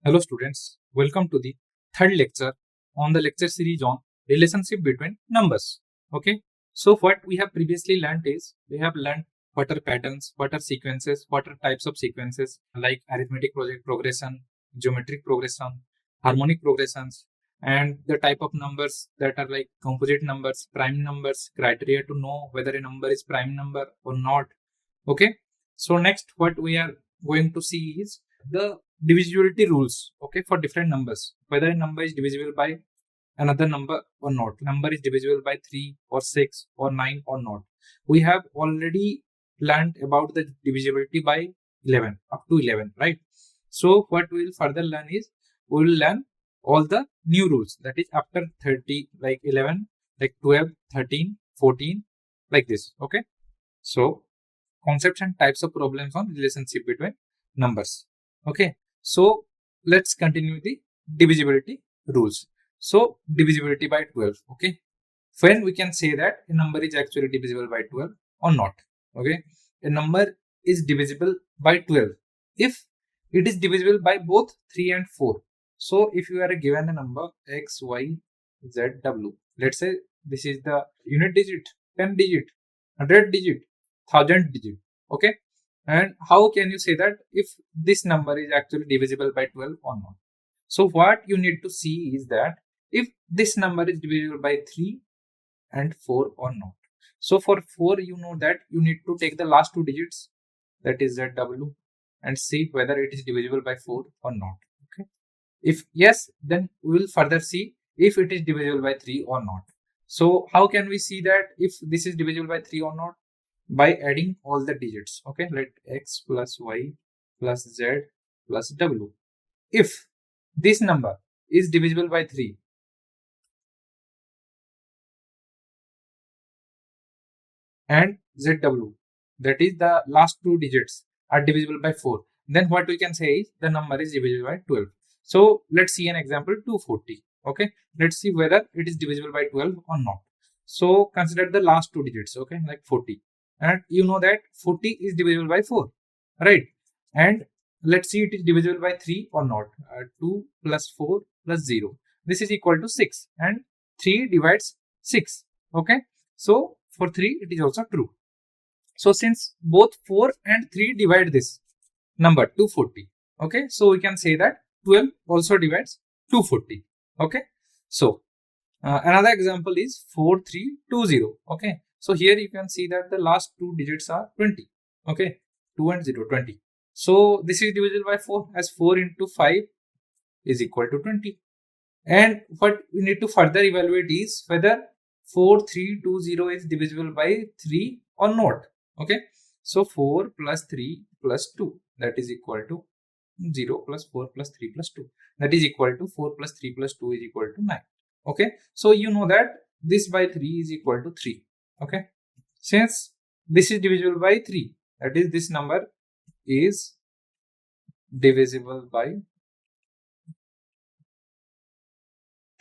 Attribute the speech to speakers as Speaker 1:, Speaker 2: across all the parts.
Speaker 1: Hello students, welcome to the third lecture on the lecture series on relationship between numbers. Okay, so what we have previously learned is we have learned what are patterns, what are sequences, what are types of sequences like arithmetic progression, geometric progression, harmonic progressions, and the type of numbers that are like composite numbers, prime numbers, criteria to know whether a number is prime number or not. Okay, so next what we are going to see is the divisibility rules, okay, for different numbers, whether a number is divisible by another number or not, number is divisible by 3 or 6 or 9 or not. We have already learned about the divisibility by 11 up to 11, right? So what we will further learn is we will learn all the new rules, that is after 30, like 11, like 12, 13, 14, like this. Okay, so concepts and types of problems on relationship between numbers. Okay, so let's continue the divisibility rules. So divisibility by 12. Okay, when we can say that a number is actually divisible by 12 or not. Okay, a number is divisible by 12 if it is divisible by both 3 and 4. So if you are given a number x, y, z, w, let's say this is the unit digit, 10 digit, 100 digit, 1000 digit. Okay, and how can you say that if this number is actually divisible by 12 or not? So what you need to see is that if this number is divisible by 3 and 4 or not. So for 4, you know that you need to take the last two digits, that is ZW, and see whether it is divisible by 4 or not. Okay, if yes, then we will further see if it is divisible by 3 or not. So how can we see that if this is divisible by 3 or not? By adding all the digits. Okay, let x plus y plus z plus w. If this number is divisible by 3 and zw, that is the last two digits, are divisible by 4, then what we can say is the number is divisible by 12. So let's see an example, 240. Okay, let's see whether it is divisible by 12 or not. So consider the last two digits, okay, like 40, and you know that 40 is divisible by 4, right? And let's see it is divisible by 3 or not. 2 plus 4 plus 0, this is equal to 6, and 3 divides 6. Okay, so for 3 it is also true. So since both 4 and 3 divide this number 240, okay, so we can say that 12 also divides 240. Okay, so another example is 4320. Okay, so here you can see that the last two digits are 20. Okay, 2 and 0, 20. So this is divisible by 4, as 4 into 5 is equal to 20. And what we need to further evaluate is whether 4320 is divisible by 3 or not. Okay, so 4 plus 3 plus 2, that is equal to 0 plus 4 plus 3 plus 2, that is equal to 4 plus 3 plus 2 is equal to 9. Okay, so you know that this by 3 is equal to 3. Okay, since this is divisible by 3, that is this number is divisible by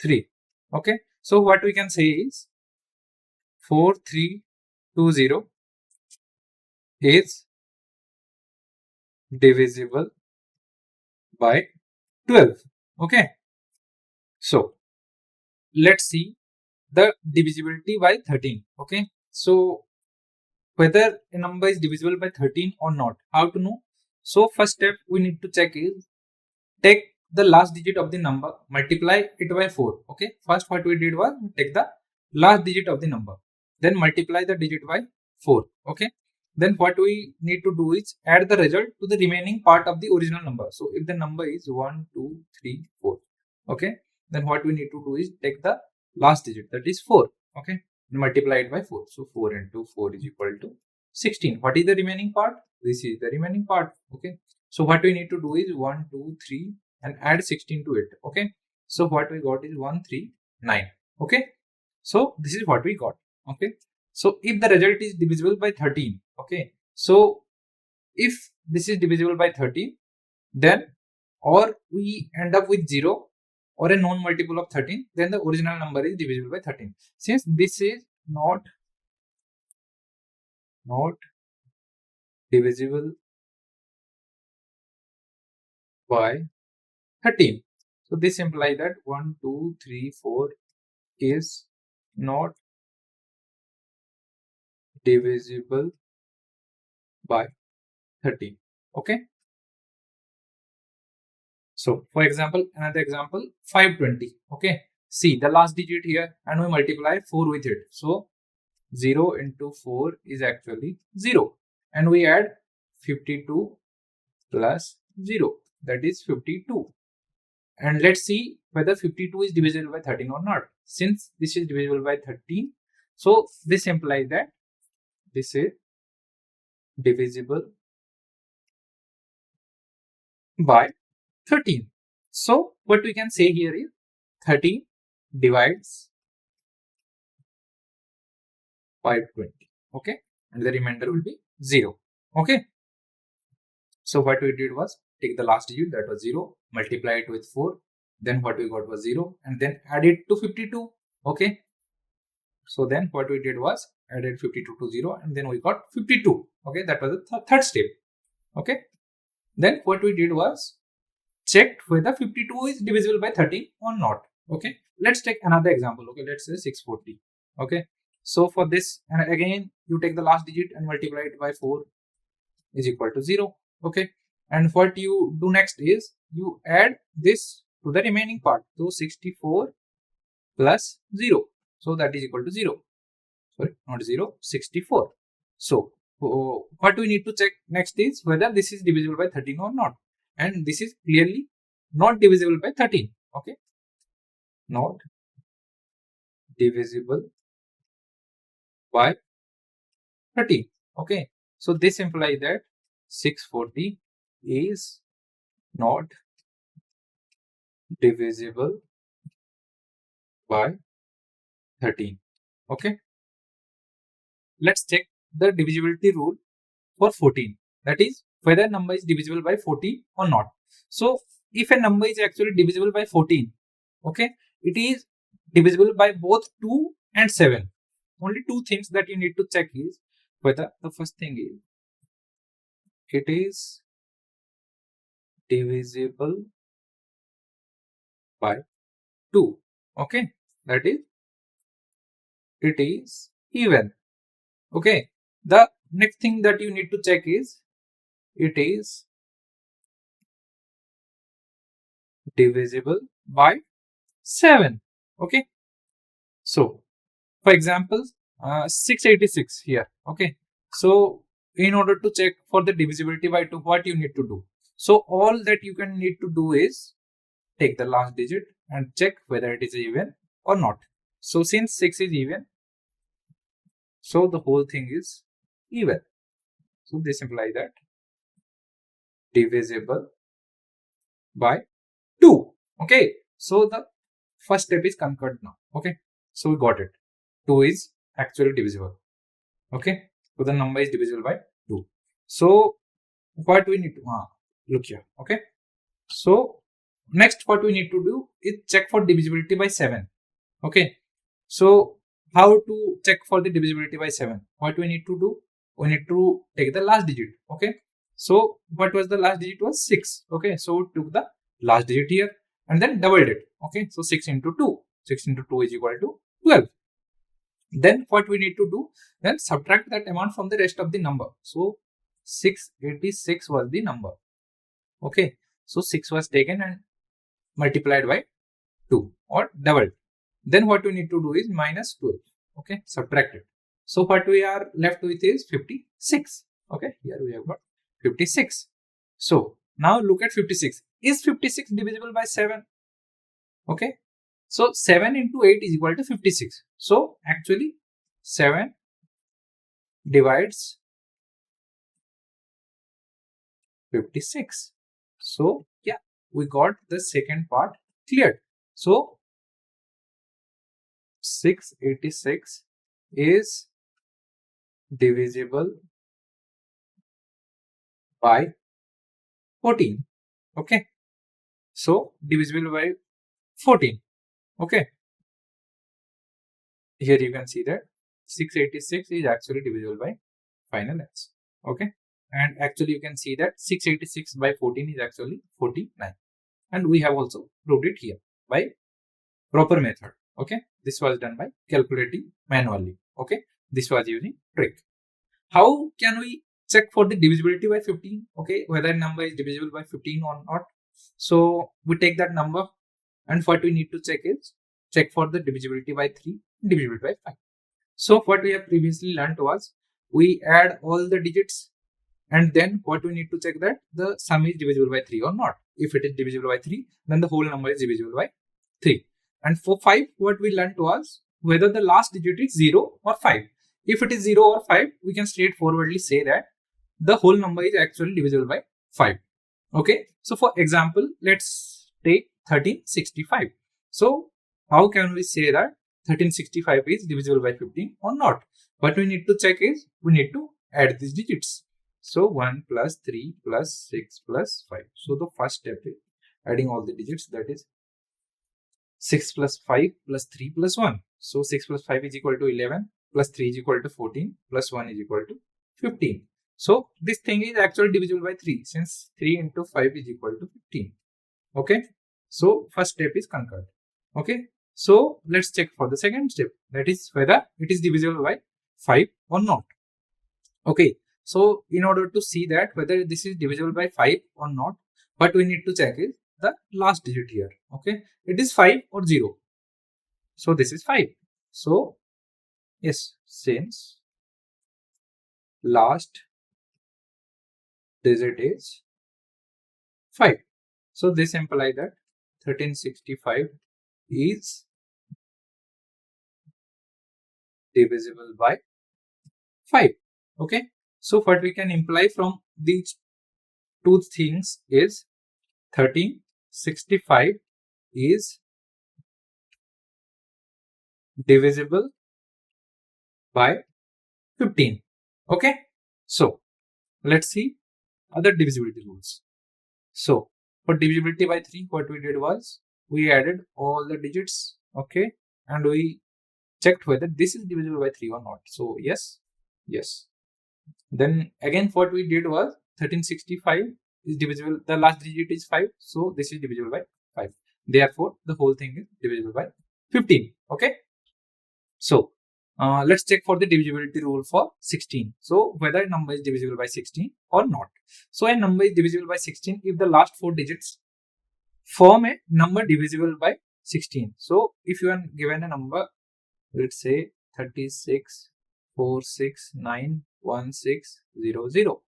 Speaker 1: 3. Okay, so what we can say is 4320 is divisible by 12. Okay, so let's see the divisibility by 13. Okay, so whether a number is divisible by 13 or not, how to know? So first step we need to check is take the last digit of the number, multiply it by 4. Okay, first what we did was take the last digit of the number, then multiply the digit by 4. Okay, then what we need to do is add the result to the remaining part of the original number. So if the number is 1 2 3 4, okay, then what we need to do is take the last digit, that is 4. Okay, multiply it by 4. So 4 into 4 is equal to 16. What is the remaining part? This is the remaining part. Okay, so what we need to do is 1 2 3 and add 16 to it. Okay, so what we got is 139. Okay, so this is what we got. Okay, so if the result is divisible by 13, okay, so if this is divisible by 13, then or we end up with 0 or a known multiple of 13, then the original number is divisible by 13. Since this is not divisible by 13. So this implies that 1, 2, 3, 4 is not divisible by 13. Okay. So for example, another example, 520. Okay. See the last digit here and we multiply 4 with it. So 0 into 4 is actually 0. And we add 52 plus 0. That is 52. And let's see whether 52 is divisible by 13 or not. Since this is divisible by 13, so this implies that this is divisible by 13. So what we can say here is 13 divides 520. Okay, and the remainder will be 0. Okay, so what we did was take the last digit, that was 0, multiply it with 4, then what we got was 0, and then add it to 52. Okay, so then what we did was added 52 to 0 and then we got 52. Okay, that was the third step. Okay, then what we did was checked whether 52 is divisible by 13 or not. Okay, let's take another example. Okay, let's say 640. Okay, so for this, and again you take the last digit and multiply it by 4 is equal to 0. Okay, and what you do next is you add this to the remaining part. So 64 plus 0, so that is equal to 0. Sorry, not 0, 64. So what we need to check next is whether this is divisible by 13 or not, and this is clearly not divisible by 13. Okay, not divisible by 13. Okay, so this implies that 640 is not divisible by 13. Okay, let's check the divisibility rule for 14, that is whether number is divisible by 14 or not. So if a number is actually divisible by 14, okay, it is divisible by both 2 and 7. Only two things that you need to check is whether the first thing is it is divisible by 2. Okay, that is it is even. Okay, the next thing that you need to check is it is divisible by 7. Okay, so for example 686 here. Okay, so in order to check for the divisibility by 2, what you need to do? So all that you can need to do is take the last digit and check whether it is even or not. So since 6 is even, so the whole thing is even. So this implies that divisible by 2. Okay, so the first step is conquered now. Okay, so we got it. 2 is actually divisible. Okay, so the number is divisible by 2. So what we need to look here. Okay, so next what we need to do is check for divisibility by 7. Okay, so how to check for the divisibility by 7? What we need to do? We need to take the last digit. Okay, so what was the last digit? Was 6. Okay, so we took the last digit here and then doubled it. Okay, so 6 into 2. 6 into 2 is equal to 12. Then what we need to do? Then subtract that amount from the rest of the number. So 686 was the number. Okay, so 6 was taken and multiplied by 2 or doubled. Then what we need to do is minus 12. Okay, subtract it. So what we are left with is 56. Okay, here we have got 56. So now look at 56. Is 56 divisible by 7? Okay, so 7 into 8 is equal to 56. So actually 7 divides 56. So yeah, we got the second part cleared. So 686 is divisible by 14. Okay, so divisible by 14. Okay, here you can see that 686 is actually divisible by final answer. Okay, and actually you can see that 686 by 14 is actually 49. and we have also proved it here by proper method. Okay, this was done by calculating manually. Okay, this was using trick. How can we check for the divisibility by 15? Okay, whether number is divisible by 15 or not. So we take that number, and what we need to check is check for the divisibility by 3, divisibility by 5. So what we have previously learned was we add all the digits, and then what we need to check that the sum is divisible by 3 or not. If it is divisible by 3, then the whole number is divisible by 3. And for 5, what we learned was whether the last digit is 0 or 5. If it is 0 or 5, we can straightforwardly say that the whole number is actually divisible by 5. Okay, so for example, let's take 1365. So how can we say that 1365 is divisible by 15 or not? What we need to check is we need to add these digits. So 1 plus 3 plus 6 plus 5. So the first step is adding all the digits, that is 6 plus 5 plus 3 plus 1. So 6 plus 5 is equal to 11 plus 3 is equal to 14 plus 1 is equal to 15. So this thing is actually divisible by 3 since 3 into 5 is equal to 15. Okay. So first step is conquered. Okay. So let's check for the second step, that is whether it is divisible by 5 or not. Okay. So in order to see that whether this is divisible by 5 or not, what we need to check is the last digit here. Okay. It is 5 or 0. So this is 5. So yes, since last digit is 5. So this implies that 1365 is divisible by 5. Okay. So what we can imply from these two things is 1365 is divisible by 15. Okay. So let's see other divisibility rules. So for divisibility by 3, what we did was we added all the digits. Okay. And we checked whether this is divisible by 3 or not. So yes, yes. Then again what we did was 1365 is divisible, the last digit is 5, so this is divisible by 5. Therefore the whole thing is divisible by 15. Okay. So let's check for the divisibility rule for 16. So whether a number is divisible by 16 or not. So a number is divisible by 16 if the last 4 digits form a number divisible by 16. So if you are given a number, let's say 36 4691600.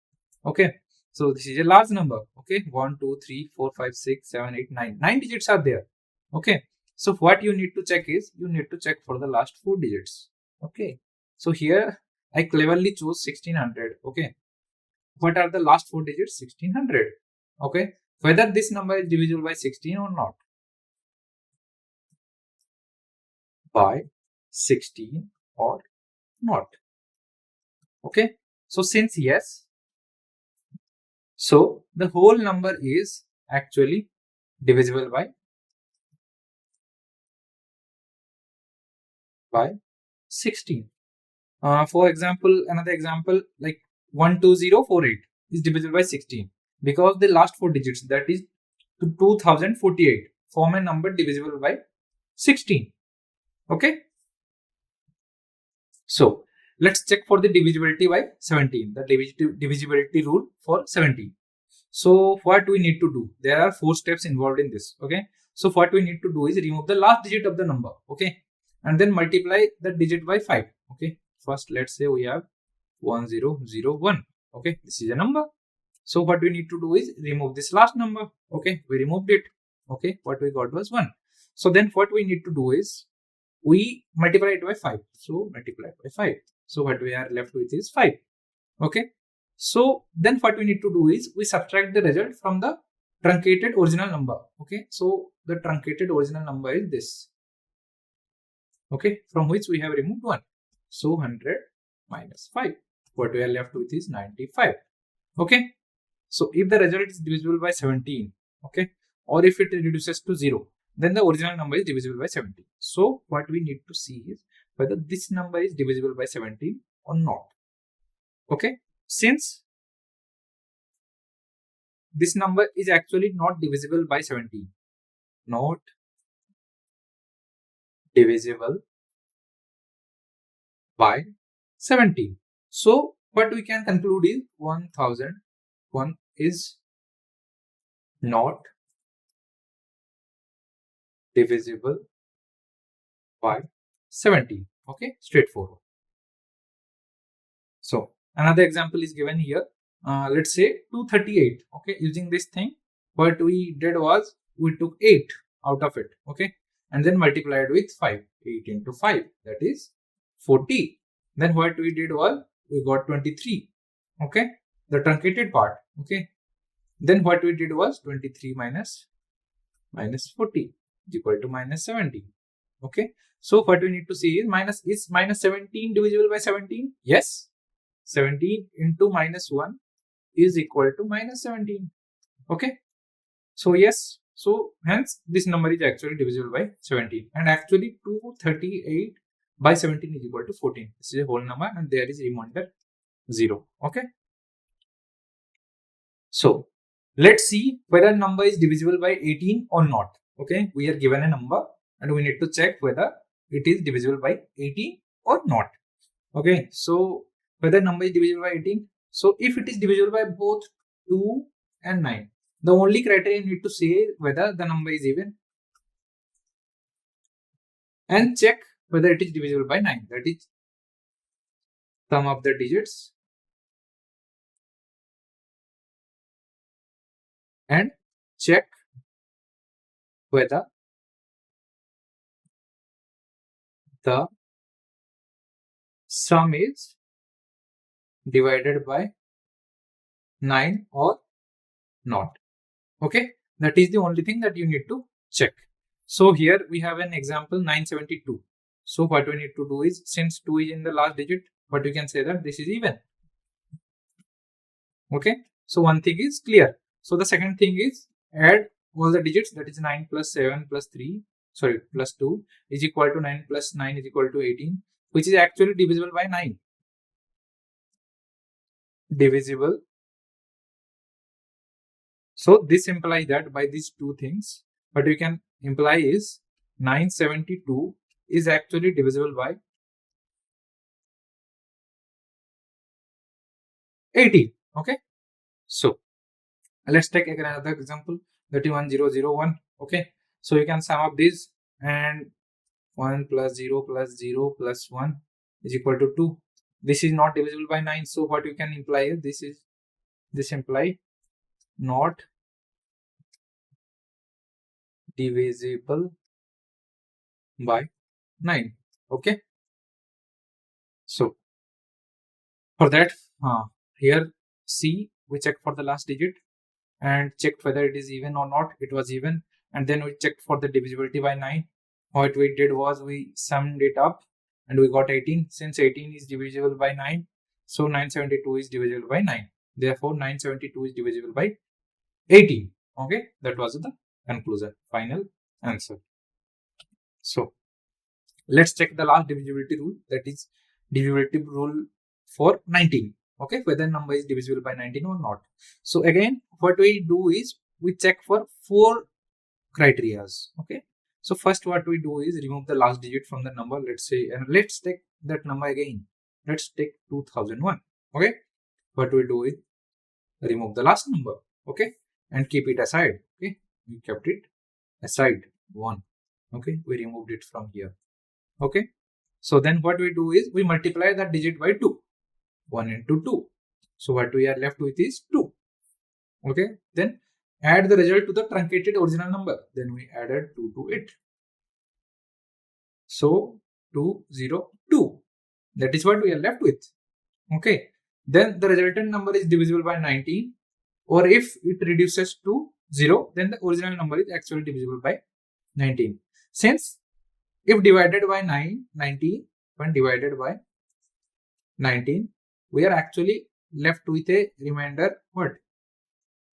Speaker 1: Okay, so this is a large number. Okay, 1 2 3 4 5 6 7 8 9 9 digits are there. Okay, so what you need to check is you need to check for the last 4 digits. Okay, so here I cleverly chose 1600. Okay, what are the last 4 digits? 1600. Okay, whether this number is divisible by 16 or not. By 16 or not. Okay, so since yes, so the whole number is actually divisible by 16. For example, another example like 12048 is divisible by 16 because the last 4 digits, that is 2048, form a number divisible by 16. Okay, so let's check for the divisibility by 17, the divisibility rule for 17. So what we need to do, there are 4 steps involved in this. Okay, so what we need to do is remove the last digit of the number. Okay, and then multiply the digit by 5. Okay, first let's say we have 1001. Okay, this is a number. So what we need to do is remove this last number. Okay, we removed it. Okay, what we got was 1. So then what we need to do is we multiply it by 5. So multiply it by 5. So what we are left with is 5. Okay, so then what we need to do is we subtract the result from the truncated original number. Okay, so the truncated original number is this. Okay, from which we have removed 1. So 100 minus 5. What we are left with is 95. Okay, so if the result is divisible by 17, okay, or if it reduces to 0, then the original number is divisible by 17. So what we need to see is whether this number is divisible by 17 or not. Okay, since this number is actually not divisible by 17. Not divisible by 17. So what we can conclude is 1001 is not divisible by 17. Okay, straightforward. So another example is given here. Let's say 238. Okay, using this thing, what we did was we took 8 out of it. Okay, and then multiplied with 5. 8 into 5, that is 40. Then what we did was we got 23. Okay, the truncated part. Okay, then what we did was 23 minus 40 is equal to minus 17. Okay, so what we need to see is minus 17 divisible by 17? Yes. 17 into minus 1 is equal to minus 17. Okay, so yes, so hence this number is actually divisible by 17, and actually 238 by 17 is equal to 14. This is a whole number and there is remainder 0. Okay, so let's see whether number is divisible by 18 or not. Okay, we are given a number and we need to check whether it is divisible by 18 or not. Okay, so whether number is divisible by 18. So if it is divisible by both 2 and 9, the only criteria you need to say whether the number is even, and check whether it is divisible by 9. That is sum of the digits and check whether the sum is divided by 9 or not. Okay, that is the only thing that you need to check. So here we have an example 972. So what we need to do is, since 2 is in the last digit, but we can say that this is even. Okay, so one thing is clear. So the second thing is add all the digits, that is 9 plus 7 plus 3, sorry, plus 2 is equal to 9 plus 9 is equal to 18, which is actually divisible by 9. Divisible. So this implies that by these two things, what we can imply is 972 is actually divisible by 18. Okay, so let's take another example, 31001. Okay, so you can sum up this, and 1 plus 0 plus 0 plus 1 is equal to 2. This is not divisible by 9. So what you can imply is this imply not divisible by 9. Okay, so for that, here C, we checked for the last digit and checked whether it is even or not. It was even, and then we checked for the divisibility by 9. What we did was we summed it up and we got 18. Since 18 is divisible by 9, so 972 is divisible by 9. Therefore 972 is divisible by 18. Okay, that was the conclusion, final answer. So let's check the last divisibility rule, that is divisibility rule for 19. Okay, whether number is divisible by 19 or not. So again, what we do is we check for 4 criterias. Okay, so first what we do is remove the last digit from the number. Let's say, and let's take that number again. Let's take 2001. Okay, what we do is remove the last number. Okay, and keep it aside. Okay, we kept it aside 1. Okay, we removed it from here. Okay, so then what we do is we multiply that digit by 2. 1 into 2. So what we are left with is 2. Okay, then add the result to the truncated original number. Then we added 2 to it. So 202. That is what we are left with. Okay, then the resultant number is divisible by 19, or if it reduces to 0, then the original number is actually divisible by 19. Since if divided by 19, when divided by 19, we are actually left with a remainder, what?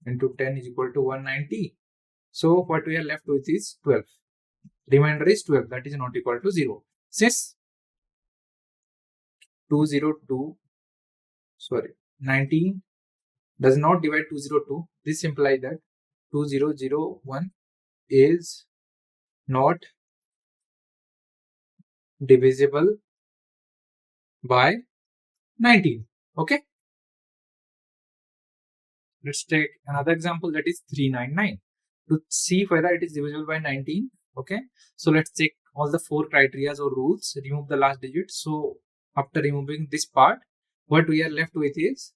Speaker 1: Into 10 is equal to 190. So what we are left with is 12. Remainder is 12, that is not equal to 0. Since 19 does not divide 202. This implies that 2001 is not divisible by 19. Okay, let's take another example, that is 399. To see whether it is divisible by 19, okay, so let's check all the 4 criteria or rules, remove the last digit. So after removing this part, what we are left with is,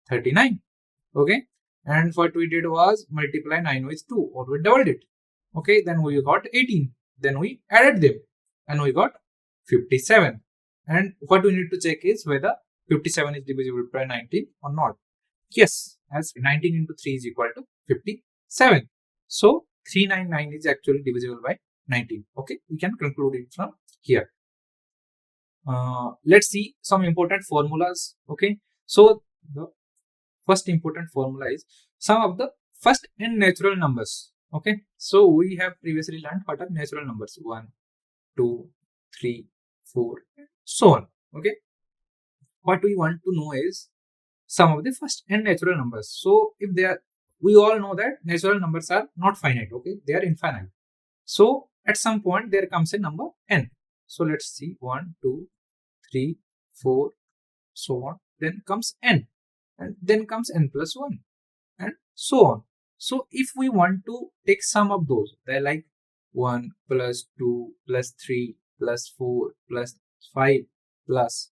Speaker 1: 39. Okay, and what we did was multiply 9 with 2, or we doubled it. Okay, then we got 18, then we added them and we got 57. And what we need to check is whether 57 is divisible by 19 or not. Yes, as 19 into 3 is equal to 57. So 399 is actually divisible by 19. Okay, we can conclude it from here. Let's see some important formulas. Okay, so the first important formula is sum of the first n natural numbers. Okay, so we have previously learned what are natural numbers: 1, 2, 3, 4, so on. Okay, what we want to know is sum of the first n natural numbers. So if they are, we all know that natural numbers are not finite. Okay, they are infinite. So at some point there comes a number n. So let's see, 1, 2, 3, 4, so on. Then comes n, and then comes n plus 1, and so on. So if we want to take sum of those, they're like 1 plus 2 plus 3 plus 4 plus 5 plus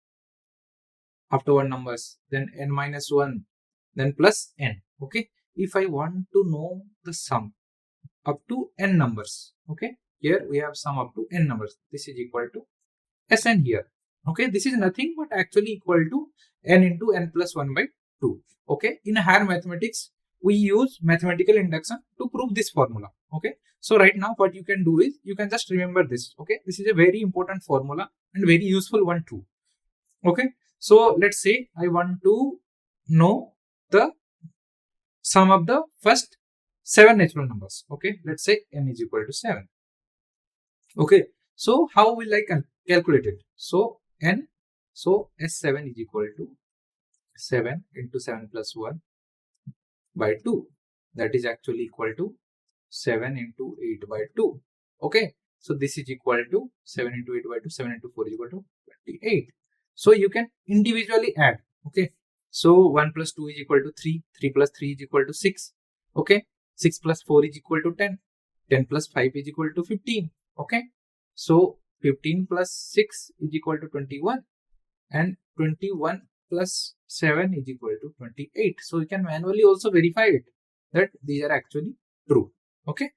Speaker 1: afterward numbers, then n minus 1, then plus n. Okay, if I want to know the sum up to n numbers, okay, here we have sum up to n numbers, this is equal to Sn here. Okay, this is nothing but actually equal to n into n plus 1 by 2. Okay, in higher mathematics we use mathematical induction to prove this formula. Okay, so right now what you can do is you can just remember this. Okay, this is a very important formula and very useful one too. Okay, so let's say I want to know the sum of the first 7 natural numbers. Okay, let's say n is equal to 7. Okay, so how will I calculate it? So n, so S7 is equal to 7 into 7 plus 1 by 2. That is actually equal to 7 into 8 by 2. Okay, so this is equal to 7 into 8 by 2, 7 into 4 is equal to 28. So you can individually add. Okay, so 1 plus 2 is equal to 3, 3 plus 3 is equal to 6. Okay, 6 plus 4 is equal to 10, 10 plus 5 is equal to 15. Okay, so 15 plus 6 is equal to 21, and 21 plus 7 is equal to 28. So you can manually also verify it that these are actually true. Okay,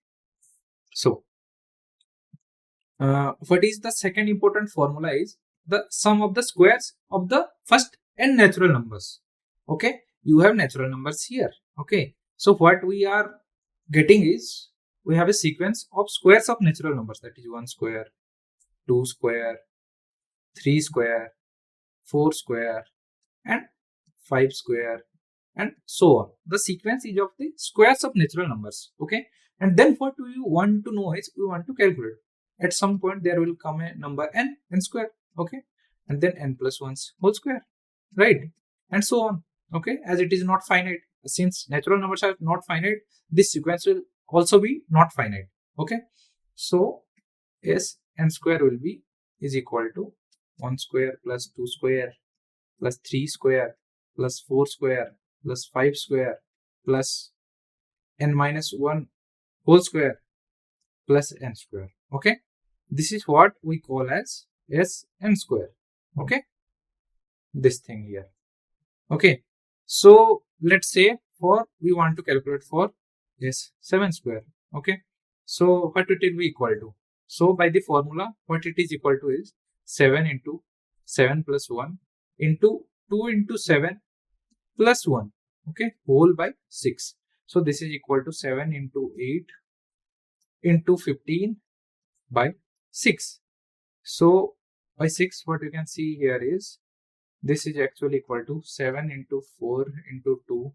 Speaker 1: so what is the second important formula is the sum of the squares of the first n natural numbers. Okay, you have natural numbers here. Okay, so what we are getting is we have a sequence of squares of natural numbers, that is 1 square, 2 square, 3 square, 4 square, and 5 square, and so on. The sequence is of the squares of natural numbers. Okay, and then what we want to know is we want to calculate. At some point there will come a number n square. Okay, and then n plus 1 whole square, right, and so on. Okay, as it is not finite, since natural numbers are not finite, this sequence will also be not finite. Okay, so s n square will be is equal to 1 square plus 2 square plus 3 square plus 4 square plus 5 square plus n minus 1 whole square plus n square. Okay, this is what we call as Sn square. Okay, this thing here. Okay, so let's say for we want to calculate for S7 square. Okay, so what it will be equal to? So by the formula, what it is equal to is 7 into 7 plus 1 into 2 into 7 plus 1. Okay, whole by 6. So this is equal to 7 into 8 into 15 by 6. So by 6, what you can see here is this is actually equal to 7 into 4 into 2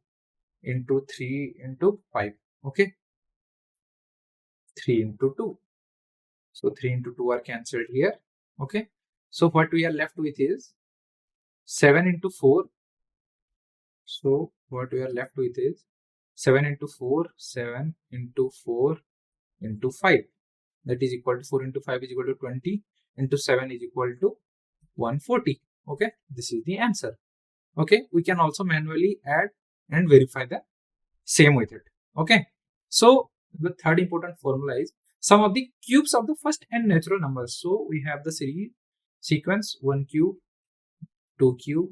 Speaker 1: into 3 into 5. Okay, 3 into 2. So 3 into 2 are cancelled here. Okay, so what we are left with is 7 into 4 So what we are left with is 7 into 4, 7 into 4 into 5. That is equal to 4 into 5 is equal to 20 into 7 is equal to 140. Okay, this is the answer. Okay, we can also manually add and verify the same with it. Okay, so the third important formula is sum of the cubes of the first n natural numbers. So we have the series sequence 1 cube, 2 cube,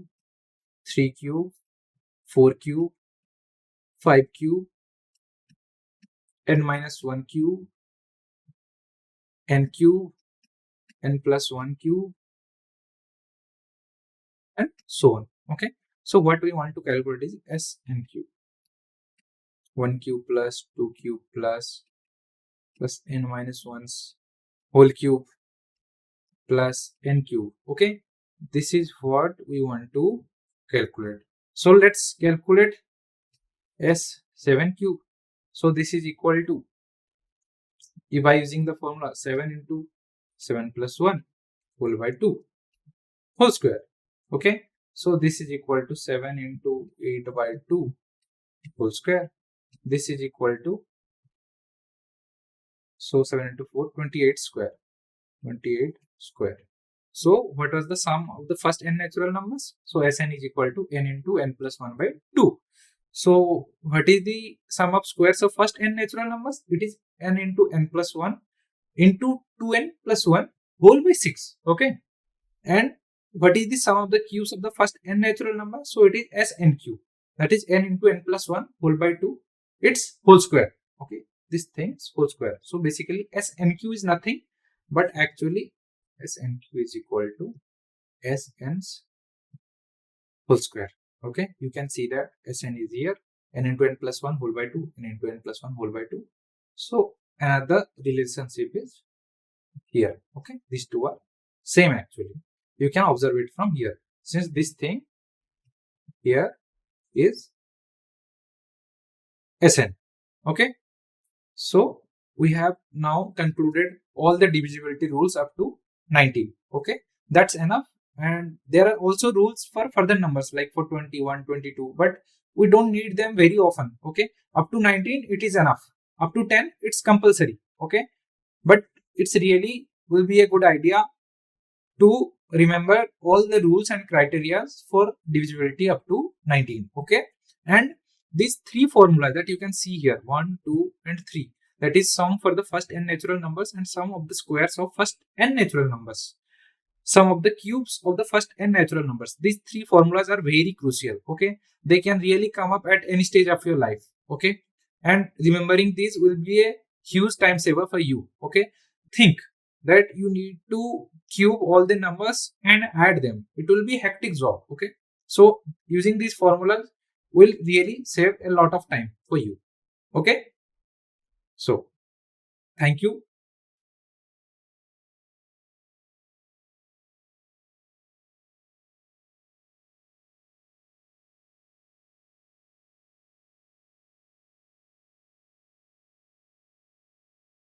Speaker 1: 3 cube, 4 cube, 5 cube, n minus 1 cube, n cube, n plus 1 cube, and so on. Okay, so what we want to calculate is Sn cube. 1 cube plus 2 cube plus n minus 1's whole cube plus n cube. Okay, this is what we want to calculate. So let's calculate S7 cube. So this is equal to, by using the formula 7 into 7 plus 1 whole by 2 whole square. Okay, so this is equal to 7 into 8 by 2 whole square. This is equal to, so 7 into 4, 28 square. 28 square. So what was the sum of the first n natural numbers? So Sn is equal to n into n plus 1 by 2. So what is the sum of squares of first n natural numbers? It is n into n plus 1 into 2n plus 1 whole by 6. Okay. And what is the sum of the cubes of the first n natural number? So it is Sn cube. That is n into n plus 1 whole by 2. It's whole square. Okay. This thing is whole square. So basically Sn cube is nothing but actually Sn cube is equal to Sn's whole square. Okay, you can see that Sn is here, n into n plus 1 whole by 2, n into n plus 1 whole by 2. So another relationship is here. Okay, these two are same actually. You can observe it from here. Since this thing here is Sn. Okay, so we have now concluded all the divisibility rules up to 19. Okay, that's enough. And there are also rules for further numbers like for 21, 22, but we don't need them very often. Okay, up to 19 it is enough. Up to 10 it's compulsory. Okay, but it's really will be a good idea to remember all the rules and criteria for divisibility up to 19. Okay, and these three formulas that you can see here, 1, 2, and 3, that is sum for the first n natural numbers and sum of the squares of first n natural numbers, sum of the cubes of the first n natural numbers. These three formulas are very crucial. Okay, they can really come up at any stage of your life. Okay, and remembering these will be a huge time saver for you. Okay, think that you need to cube all the numbers and add them. It will be a hectic job. Okay, so using these formulas will really save a lot of time for you. Okay, so thank you